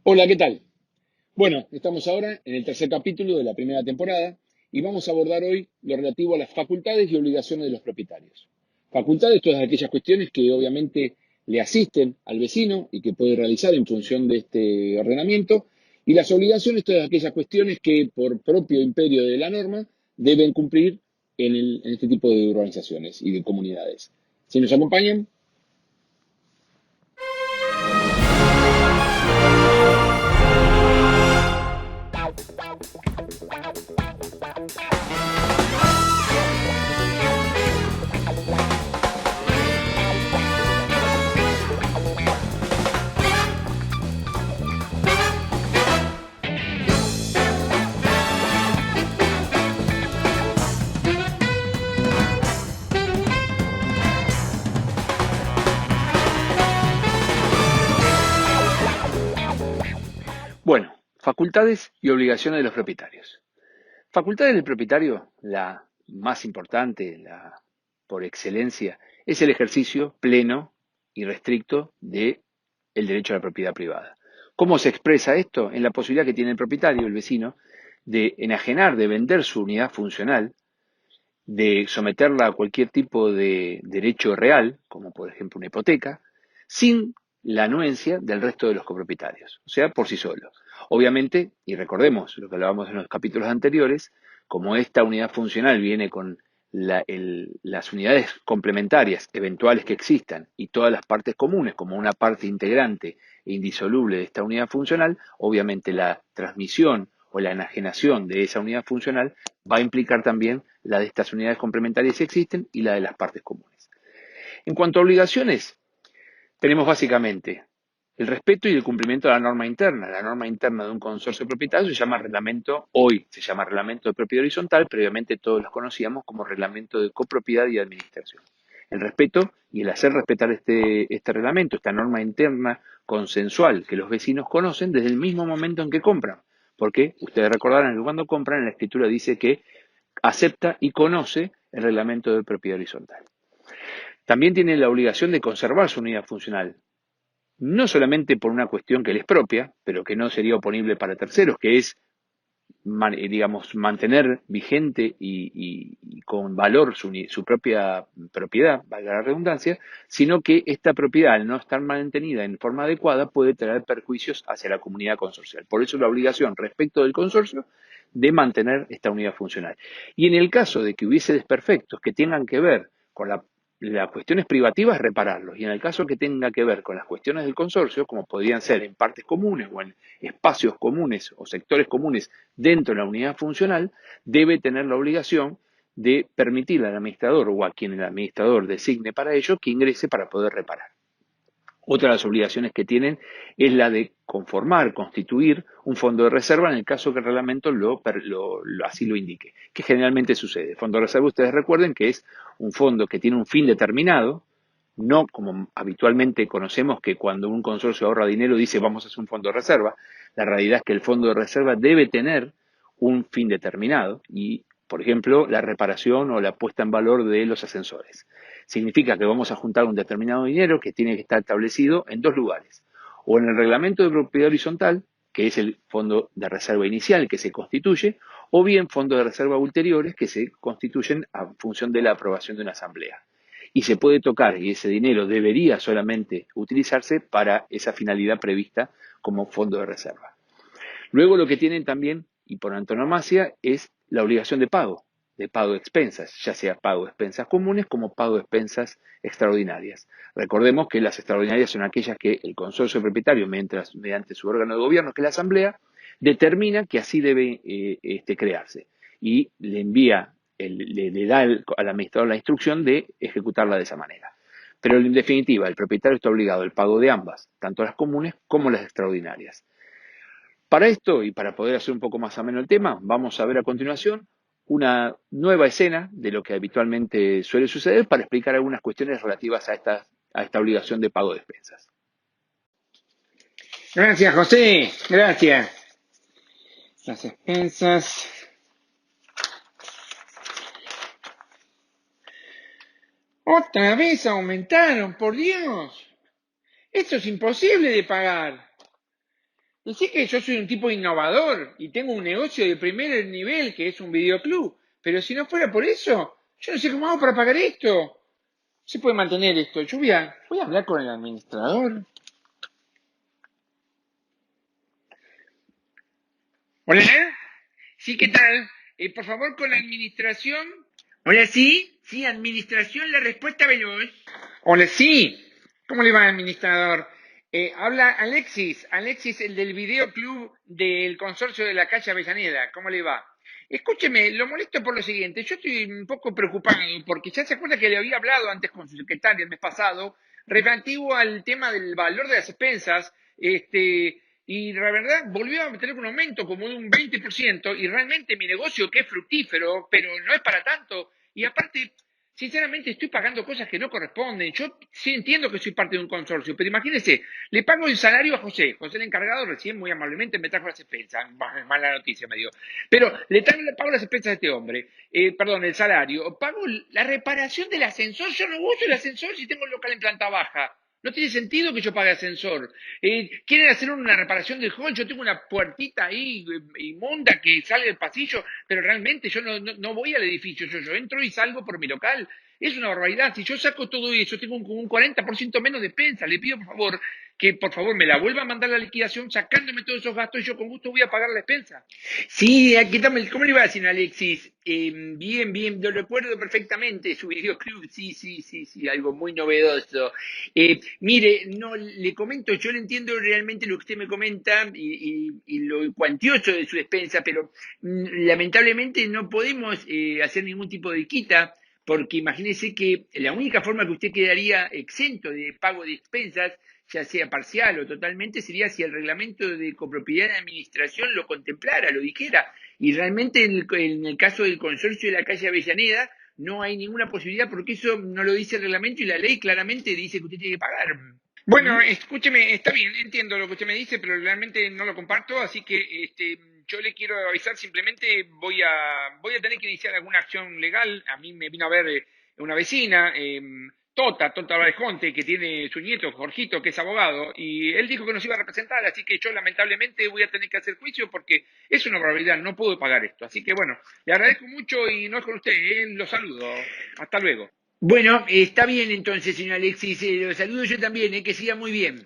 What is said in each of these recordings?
Hola, ¿qué tal? Bueno, estamos ahora en el tercer capítulo de la primera temporada y vamos a abordar hoy lo relativo a las facultades y obligaciones de los propietarios. Facultades, todas aquellas cuestiones que obviamente le asisten al vecino y que puede realizar en función de este ordenamiento, y las obligaciones, todas aquellas cuestiones que por propio imperio de la norma deben cumplir en este tipo de organizaciones y de comunidades. Si nos acompañan, bueno, facultades y obligaciones de los propietarios. Facultades del propietario, la más importante, la por excelencia, es el ejercicio pleno y restricto del derecho a la propiedad privada. ¿Cómo se expresa esto? En la posibilidad que tiene el propietario, el vecino, de enajenar, de vender su unidad funcional, de someterla a cualquier tipo de derecho real, como por ejemplo una hipoteca, sin la anuencia del resto de los copropietarios, o sea, por sí solo. Obviamente, y recordemos lo que hablábamos en los capítulos anteriores, como esta unidad funcional viene con las unidades complementarias eventuales que existan y todas las partes comunes como una parte integrante e indisoluble de esta unidad funcional, obviamente la transmisión o la enajenación de esa unidad funcional va a implicar también la de estas unidades complementarias que existen y la de las partes comunes. En cuanto a obligaciones, tenemos básicamente el respeto y el cumplimiento de la norma interna. La norma interna de un consorcio propietario se llama reglamento, hoy se llama reglamento de propiedad horizontal, previamente todos los conocíamos como reglamento de copropiedad y administración. El respeto y el hacer respetar este reglamento, esta norma interna consensual que los vecinos conocen desde el mismo momento en que compran. Porque ustedes recordarán que cuando compran, en la escritura dice que acepta y conoce el reglamento de propiedad horizontal. También tiene la obligación de conservar su unidad funcional, no solamente por una cuestión que les propia, pero que no sería oponible para terceros, que es, digamos, mantener vigente y con valor su propia propiedad, valga la redundancia, sino que esta propiedad, al no estar mantenida en forma adecuada, puede traer perjuicios hacia la comunidad consorcial. Por eso la obligación respecto del consorcio de mantener esta unidad funcional. Y en el caso de que hubiese desperfectos que tengan que ver con las cuestiones privativas, repararlos. Y en el caso que tenga que ver con las cuestiones del consorcio, como podrían ser en partes comunes o en espacios comunes o sectores comunes dentro de la unidad funcional, debe tener la obligación de permitirle al administrador o a quien el administrador designe para ello que ingrese para poder reparar. Otra de las obligaciones que tienen es la de conformar, constituir un fondo de reserva en el caso que el reglamento así lo indique. ¿Qué generalmente sucede? El fondo de reserva, ustedes recuerden que es un fondo que tiene un fin determinado, no como habitualmente conocemos que cuando un consorcio ahorra dinero dice vamos a hacer un fondo de reserva. La realidad es que el fondo de reserva debe tener un fin determinado y, por ejemplo, la reparación o la puesta en valor de los ascensores. Significa que vamos a juntar un determinado dinero que tiene que estar establecido en dos lugares. O en el reglamento de propiedad horizontal, que es el fondo de reserva inicial que se constituye, o bien fondos de reserva ulteriores que se constituyen a función de la aprobación de una asamblea. Y se puede tocar, y ese dinero debería solamente utilizarse para esa finalidad prevista como fondo de reserva. Luego lo que tienen también, y por antonomasia, es la obligación de pago de expensas, ya sea pago de expensas comunes como pago de expensas extraordinarias. Recordemos que las extraordinarias son aquellas que el consorcio propietario, mediante su órgano de gobierno, que es la asamblea, determina que así debe crearse y le envía, le da al administrador la instrucción de ejecutarla de esa manera. Pero en definitiva, el propietario está obligado al pago de ambas, tanto las comunes como las extraordinarias. Para esto y para poder hacer un poco más ameno el tema, vamos a ver a continuación una nueva escena de lo que habitualmente suele suceder para explicar algunas cuestiones relativas a esta obligación de pago de expensas. Gracias, José. Gracias. Las expensas. Otra vez aumentaron, por Dios. Esto es imposible de pagar. Decí que yo soy un tipo innovador y tengo un negocio de primer nivel que es un videoclub. Pero si no fuera por eso, yo no sé cómo hago para pagar esto. Se puede mantener esto. Yo voy a hablar con el administrador. Hola. Sí, ¿qué tal? Por favor, con la administración. Hola, sí. Sí, administración, la respuesta veloz. Hola, sí. ¿Cómo le va, administrador? Habla Alexis. Alexis, el del videoclub del consorcio de la calle Avellaneda. ¿Cómo le va? Escúcheme, lo molesto por lo siguiente. Yo estoy un poco preocupado porque ya se acuerda que le había hablado antes con su secretaria el mes pasado relativo al tema del valor de las expensas. Y la verdad volvió a tener un aumento como de un 20% y realmente mi negocio que es fructífero, pero no es para tanto. Y aparte, sinceramente estoy pagando cosas que no corresponden. Yo sí entiendo que soy parte de un consorcio, pero imagínese, le pago el salario a José. José el encargado recién muy amablemente me trajo las expensas. Mala noticia me dio. Pero le pago las expensas a este hombre. Perdón, el salario. Pago la reparación del ascensor. Yo no uso el ascensor si tengo el local en planta baja. No tiene sentido que yo pague ascensor. Quieren hacer una reparación del hall, yo tengo una puertita ahí inmunda que sale del pasillo, pero realmente yo no voy al edificio, yo entro y salgo por mi local. Es una barbaridad. Si yo saco todo eso, tengo un 40% menos de despensa. Le pido por favor que por favor me la vuelva a mandar la liquidación sacándome todos esos gastos y yo con gusto voy a pagar la despensa. Sí, aquí estamos. ¿Cómo le va, señor Alexis? Bien, bien, lo recuerdo perfectamente, su videoclub, sí, sí, sí, sí, algo muy novedoso. Mire, no le comento, yo le entiendo realmente lo que usted me comenta y lo cuantioso de su despensa, pero lamentablemente no podemos hacer ningún tipo de quita, porque imagínese que la única forma que usted quedaría exento de pago de expensas, ya sea parcial o totalmente, sería si el reglamento de copropiedad de administración lo contemplara, lo dijera. Y realmente en el caso del consorcio de la calle Avellaneda, no hay ninguna posibilidad porque eso no lo dice el reglamento y la ley claramente dice que usted tiene que pagar. Bueno, escúcheme, está bien, entiendo lo que usted me dice, pero realmente no lo comparto, así que yo le quiero avisar, simplemente voy a tener que iniciar alguna acción legal. A mí me vino a ver una vecina, Tota Barajonte, que tiene su nieto, Jorgito, que es abogado, y él dijo que nos iba a representar, así que yo lamentablemente voy a tener que hacer juicio porque es una barbaridad, no puedo pagar esto. Así que bueno, le agradezco mucho y no es con usted, lo saludo. Hasta luego. Bueno, está bien entonces, señor Alexis. Lo saludo yo también, que siga muy bien.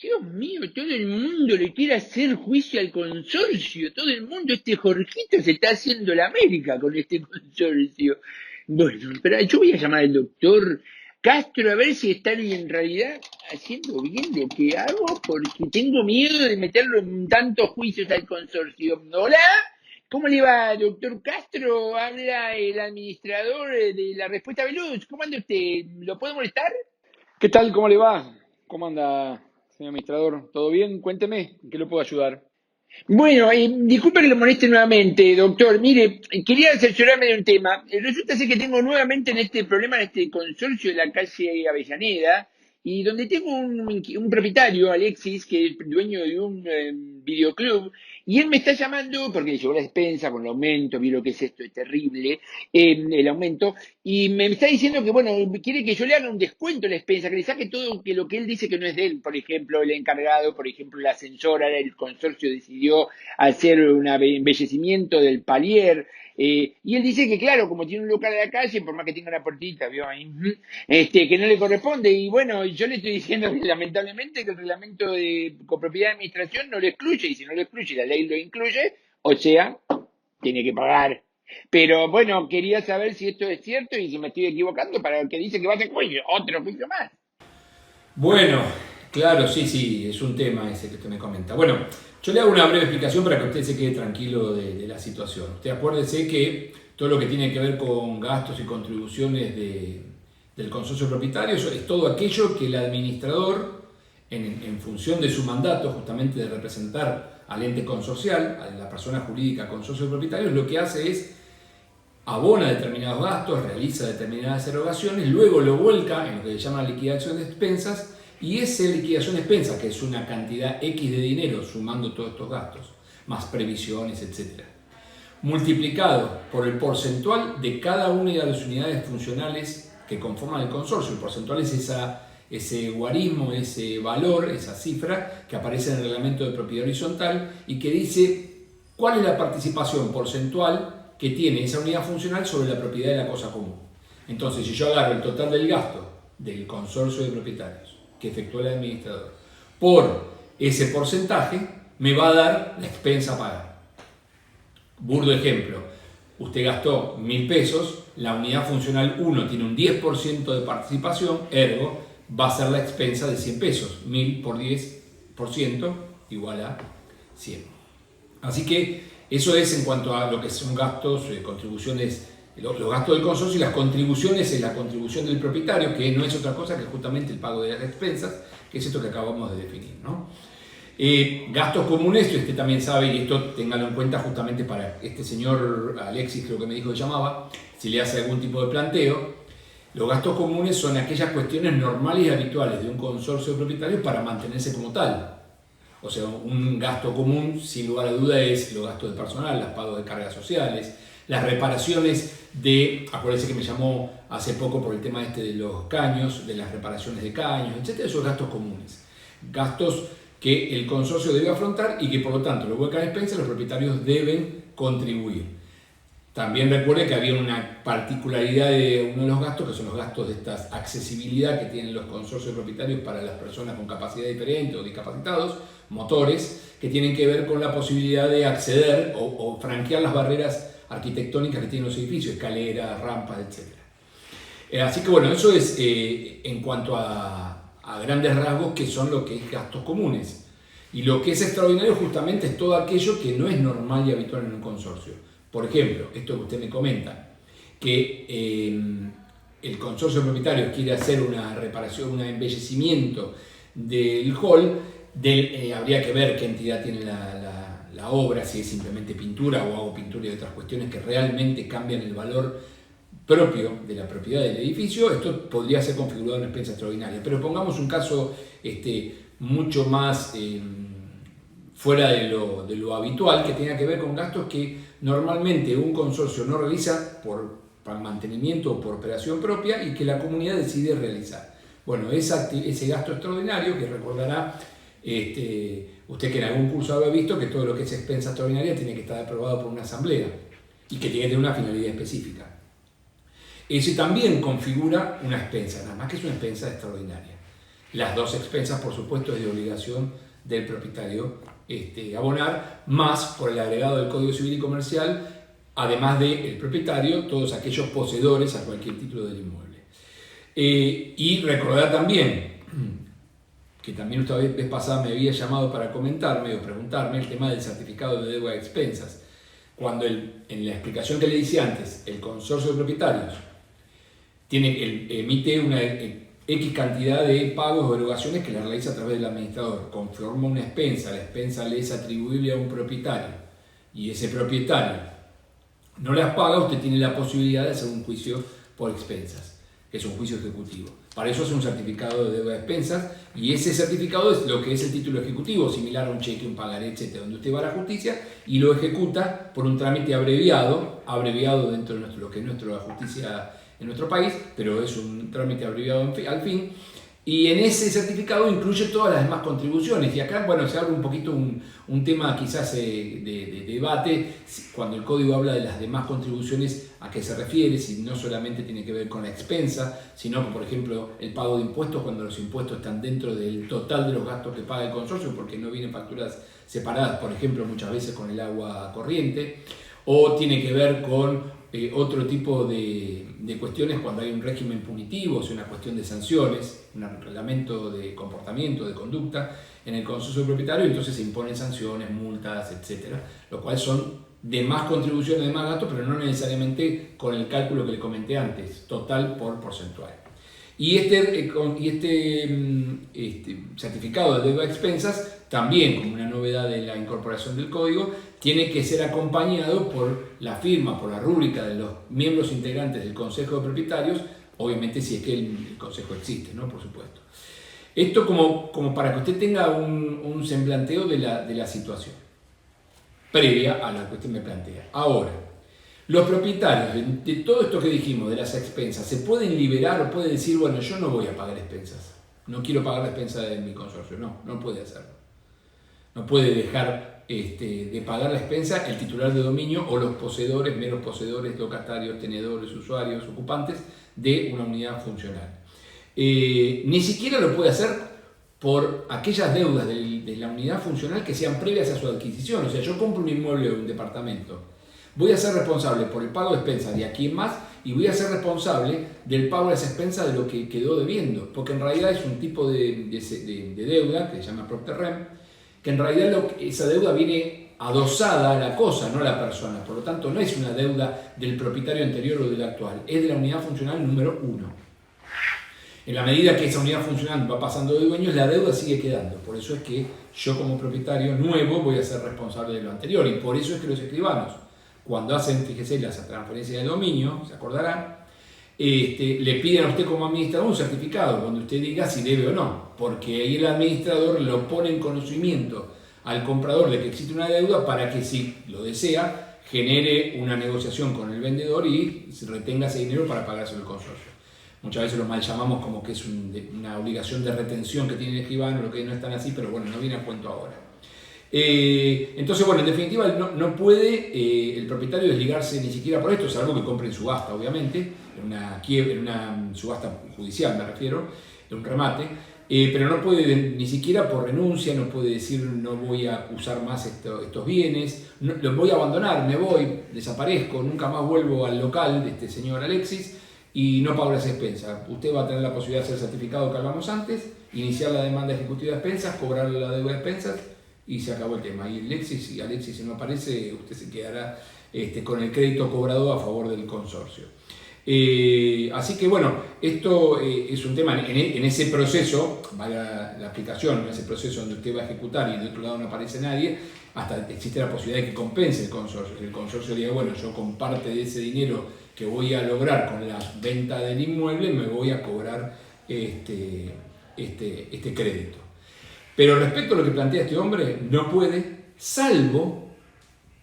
Dios mío, todo el mundo le quiere hacer juicio al consorcio. Todo el mundo, este Jorgito se está haciendo la América con este consorcio. Bueno, pero yo voy a llamar al doctor Castro a ver si están en realidad haciendo bien lo que hago, porque tengo miedo de meterlo en tantos juicios al consorcio. Hola, ¿cómo le va, doctor Castro? Habla el administrador de la Respuesta Veloz. ¿Cómo anda usted? ¿Lo puedo molestar? ¿Qué tal? ¿Cómo le va? ¿Cómo anda, señor administrador? ¿Todo bien? Cuénteme, ¿en qué lo puedo ayudar? Bueno, disculpe que lo moleste nuevamente, doctor. Mire, quería asesorarme de un tema. Resulta ser que tengo nuevamente en este problema, en este consorcio de la calle Avellaneda, y donde tengo un propietario, Alexis, que es dueño de un videoclub, y él me está llamando porque le llegó la despensa con el aumento, vi lo que es esto, es terrible, el aumento, y me está diciendo que, bueno, quiere que yo le haga un descuento a la despensa, que le saque todo que lo que él dice que no es de él. Por ejemplo, el encargado, por ejemplo, la ascensora, el consorcio decidió hacer un embellecimiento del palier. Y él dice que, claro, como tiene un local de la calle, por más que tenga una puertita, ¿vio? Ahí, que no le corresponde. Y bueno, yo le estoy diciendo que lamentablemente que el reglamento de copropiedad de administración no lo excluye, y si no lo excluye, la ley lo incluye, o sea, tiene que pagar. Pero bueno, quería saber si esto es cierto y si me estoy equivocando para el que dice que va a hacer juicio, otro juicio más. Bueno, claro, sí, sí, es un tema ese que usted me comenta. Bueno, yo le hago una breve explicación para que usted se quede tranquilo de la situación. Usted acuérdese que todo lo que tiene que ver con gastos y contribuciones del consorcio propietario es todo aquello que el administrador, en función de su mandato, justamente de representar al ente consorcial, a la persona jurídica consorcio propietario, lo que hace es abona determinados gastos, realiza determinadas erogaciones, luego lo vuelca en lo que se llama liquidación de expensas, y esa liquidación de expensas, que es una cantidad X de dinero sumando todos estos gastos, más previsiones, etc., multiplicado por el porcentual de cada una de las unidades funcionales que conforman el consorcio. El porcentual es ese guarismo, ese valor, esa cifra que aparece en el reglamento de propiedad horizontal y que dice cuál es la participación porcentual que tiene esa unidad funcional sobre la propiedad de la cosa común. Entonces, si yo agarro el total del gasto del consorcio de propietarios que efectuó el administrador por ese porcentaje, me va a dar la expensa a pagar. Burdo ejemplo, usted gastó 1.000 pesos, la unidad funcional 1 tiene un 10% de participación, ergo va a ser la expensa de 100 pesos. 1.000 por 10% igual a 100. Así que eso es en cuanto a lo que son gastos, contribuciones, los gastos del consorcio, y las contribuciones es la contribución del propietario, que no es otra cosa que justamente el pago de las expensas, que es esto que acabamos de definir, ¿no? Gastos comunes, usted también sabe, y esto téngalo en cuenta justamente para este señor Alexis, creo que me dijo que llamaba, si le hace algún tipo de planteo. Los gastos comunes son aquellas cuestiones normales y habituales de un consorcio de propietarios para mantenerse como tal. O sea, un gasto común, sin lugar a duda, es los gastos de personal, los pagos de cargas sociales, las reparaciones de, acuérdense que me llamó hace poco por el tema este de los caños, de las reparaciones de caños, etc. Esos gastos comunes. Gastos que el consorcio debe afrontar y que por lo tanto, luego de cada expensa, los propietarios deben contribuir. También recuerde que había una particularidad de uno de los gastos, que son los gastos de esta accesibilidad que tienen los consorcios propietarios para las personas con capacidad diferente o discapacitados, motores, que tienen que ver con la posibilidad de acceder o franquear las barreras arquitectónicas que tienen los edificios, escaleras, rampas, etc. Así que bueno, eso es en cuanto a grandes rasgos que son lo que es gastos comunes. Y lo que es extraordinario justamente es todo aquello que no es normal y habitual en un consorcio. Por ejemplo, esto que usted me comenta, que el consorcio de propietarios quiere hacer una reparación, un embellecimiento del hall, habría que ver qué entidad tiene la obra, si es simplemente pintura o hago pintura y otras cuestiones que realmente cambian el valor propio de la propiedad del edificio. Esto podría ser configurado en expensa extraordinaria, pero pongamos un caso mucho más fuera de lo habitual, que tenga que ver con gastos que normalmente un consorcio no realiza para mantenimiento o por operación propia y que la comunidad decide realizar. Bueno, ese gasto extraordinario, que recordará usted que en algún curso habrá visto que todo lo que es expensa extraordinaria tiene que estar aprobado por una asamblea y que tiene que tener una finalidad específica. Ese también configura una expensa, nada más que es una expensa extraordinaria. Las dos expensas, por supuesto, es de obligación del propietario abonar, más por el agregado del Código Civil y Comercial, además del propietario, todos aquellos poseedores a cualquier título del inmueble. Y recordar también, que también esta vez pasada me había llamado para comentarme o preguntarme el tema del certificado de deuda de expensas. Cuando en la explicación que le hice antes, el consorcio de propietarios emite una X cantidad de pagos o erogaciones que la realiza a través del administrador, conforma una expensa, la expensa le es atribuible a un propietario y ese propietario no las paga, usted tiene la posibilidad de hacer un juicio por expensas, que es un juicio ejecutivo. Para eso hace un certificado de deuda de expensas y ese certificado es lo que es el título ejecutivo, similar a un cheque, un pagaré, etc., donde usted va a la justicia y lo ejecuta por un trámite abreviado dentro de lo que es nuestra justicia en nuestro país, pero es un trámite abreviado al fin, y en ese certificado incluye todas las demás contribuciones. Y acá, bueno, se abre un poquito un tema quizás de debate, cuando el código habla de las demás contribuciones, a qué se refiere, si no solamente tiene que ver con la expensa, sino que, por ejemplo, el pago de impuestos, cuando los impuestos están dentro del total de los gastos que paga el consorcio, porque no vienen facturas separadas, por ejemplo, muchas veces con el agua corriente, o tiene que ver con otro tipo de cuestiones cuando hay un régimen punitivo, o sea, una cuestión de sanciones, un reglamento de comportamiento, de conducta en el consorcio propietario, entonces se imponen sanciones, multas, etc., lo cual son de más contribuciones, de más gastos, pero no necesariamente con el cálculo que le comenté antes, total por porcentual. Y este certificado de deuda a expensas, también como una novedad de la incorporación del código, tiene que ser acompañado por la firma, por la rúbrica de los miembros integrantes del Consejo de Propietarios, obviamente si es que el Consejo existe, ¿no? Por supuesto. Esto como para que usted tenga un semblanteo de la situación, previa a la que usted me plantea. Ahora, los propietarios de todo esto que dijimos, de las expensas, ¿se pueden liberar o pueden decir, bueno, yo no voy a pagar expensas? no quiero pagar la expensa de mi consorcio. No puede hacerlo. No puede dejar de pagar la expensa el titular de dominio o los poseedores, meros poseedores, locatarios, tenedores, usuarios, ocupantes de una unidad funcional. Ni siquiera lo puede hacer por aquellas deudas de la unidad funcional que sean previas a su adquisición. O sea, yo compro un inmueble o un departamento, voy a ser responsable por el pago de expensas de aquí en más y voy a ser responsable del pago de esa expensa de lo que quedó debiendo, porque en realidad es un tipo de deuda que se llama propter rem, que en realidad esa deuda viene adosada a la cosa, no a la persona. Por lo tanto, no es una deuda del propietario anterior o del actual, es de la unidad funcional número 1. En la medida que esa unidad funcional va pasando de dueños, la deuda sigue quedando. Por eso es que yo como propietario nuevo voy a ser responsable de lo anterior. Y por eso es que los escribanos, cuando hacen, fíjese, las transferencias de dominio, se acordarán, le piden a usted como administrador un certificado donde usted diga si debe o no, porque ahí el administrador lo pone en conocimiento al comprador de que existe una deuda para que, si lo desea, genere una negociación con el vendedor y retenga ese dinero para pagárselo al consorcio. Muchas veces lo mal llamamos como que es una obligación de retención que tiene el escribano, lo que no es tan así, pero bueno, no viene a cuento ahora. Entonces, bueno, en definitiva, no puede el propietario desligarse ni siquiera por esto, es algo que compre en subasta, obviamente, en una subasta judicial me refiero, en un remate, pero no puede ni siquiera por renuncia, no puede decir no voy a usar más estos bienes, los voy a abandonar, me voy, desaparezco, nunca más vuelvo al local de este señor Alexis y no pago las expensas. Usted va a tener la posibilidad de hacer el certificado que hablamos antes, iniciar la demanda ejecutiva de expensas, cobrar la deuda de expensas y se acabó el tema. Y Alexis si no aparece, usted se quedará con el crédito cobrado a favor del consorcio. Así que bueno, esto es un tema en ese proceso, vaya la aplicación, en ese proceso donde usted va a ejecutar y de otro lado no aparece nadie, hasta existe la posibilidad de que compense el consorcio. El consorcio diga, bueno, yo con parte de ese dinero que voy a lograr con la venta del inmueble me voy a cobrar este crédito. Pero respecto a lo que plantea este hombre, no puede, salvo,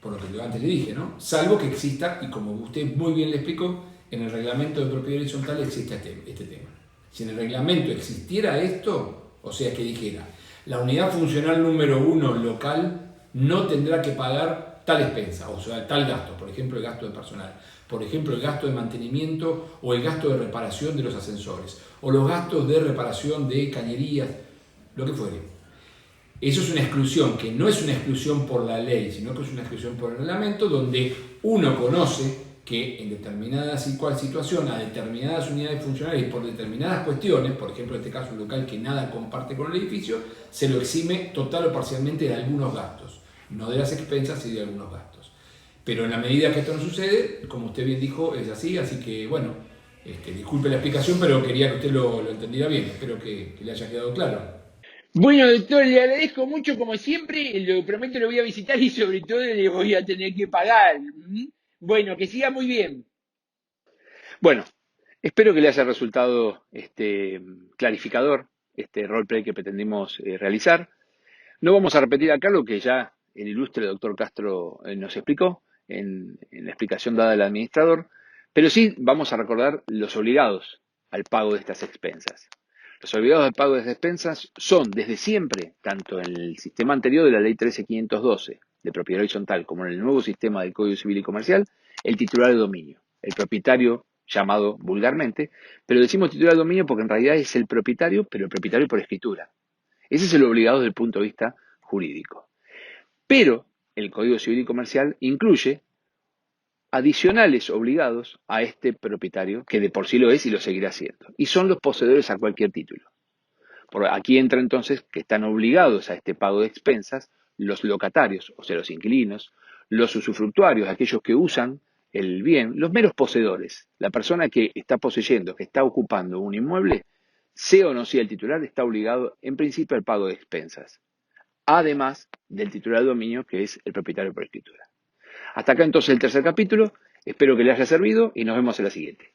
por lo que yo antes le dije, ¿no? Salvo que exista, y como usted muy bien le explicó, en el reglamento de propiedad horizontal existe este tema. Si en el reglamento existiera esto, o sea que dijera, la unidad funcional número 1 local no tendrá que pagar tal expensa, o sea, tal gasto, por ejemplo el gasto de personal, por ejemplo el gasto de mantenimiento o el gasto de reparación de los ascensores, o los gastos de reparación de cañerías, lo que fuere. Eso es una exclusión, que no es una exclusión por la ley, sino que es una exclusión por el reglamento, donde uno conoce que en determinada situación, a determinadas unidades funcionales y por determinadas cuestiones, por ejemplo en este caso un local que nada comparte con el edificio, se lo exime total o parcialmente de algunos gastos, no de las expensas y de algunos gastos. Pero en la medida que esto no sucede, como usted bien dijo, es así que bueno, disculpe la explicación, pero quería que usted lo entendiera bien, espero que le haya quedado claro. Bueno, doctor, le agradezco mucho como siempre, lo prometo lo voy a visitar y sobre todo le voy a tener que pagar. Bueno, que siga muy bien. Bueno, espero que le haya resultado clarificador este roleplay que pretendimos realizar. No vamos a repetir acá lo que ya el ilustre doctor Castro nos explicó en la explicación dada al administrador, pero sí vamos a recordar los obligados al pago de estas expensas. Los obligados al pago de estas expensas son desde siempre, tanto en el sistema anterior de la ley 13512 de propiedad horizontal como en el nuevo sistema del Código Civil y Comercial, el titular de dominio, el propietario llamado vulgarmente, pero decimos titular de dominio porque en realidad es el propietario, pero el propietario por escritura. Ese es el obligado desde el punto de vista jurídico. Pero el Código Civil y Comercial incluye adicionales obligados a este propietario, que de por sí lo es y lo seguirá siendo, y son los poseedores a cualquier título. Por aquí entra entonces que están obligados a este pago de expensas los locatarios, o sea, los inquilinos, los usufructuarios, aquellos que usan el bien, los meros poseedores, la persona que está poseyendo, que está ocupando un inmueble, sea o no sea el titular, está obligado en principio al pago de expensas, además del titular de dominio, que es el propietario por escritura. Hasta acá entonces el tercer capítulo, espero que le haya servido y nos vemos en la siguiente.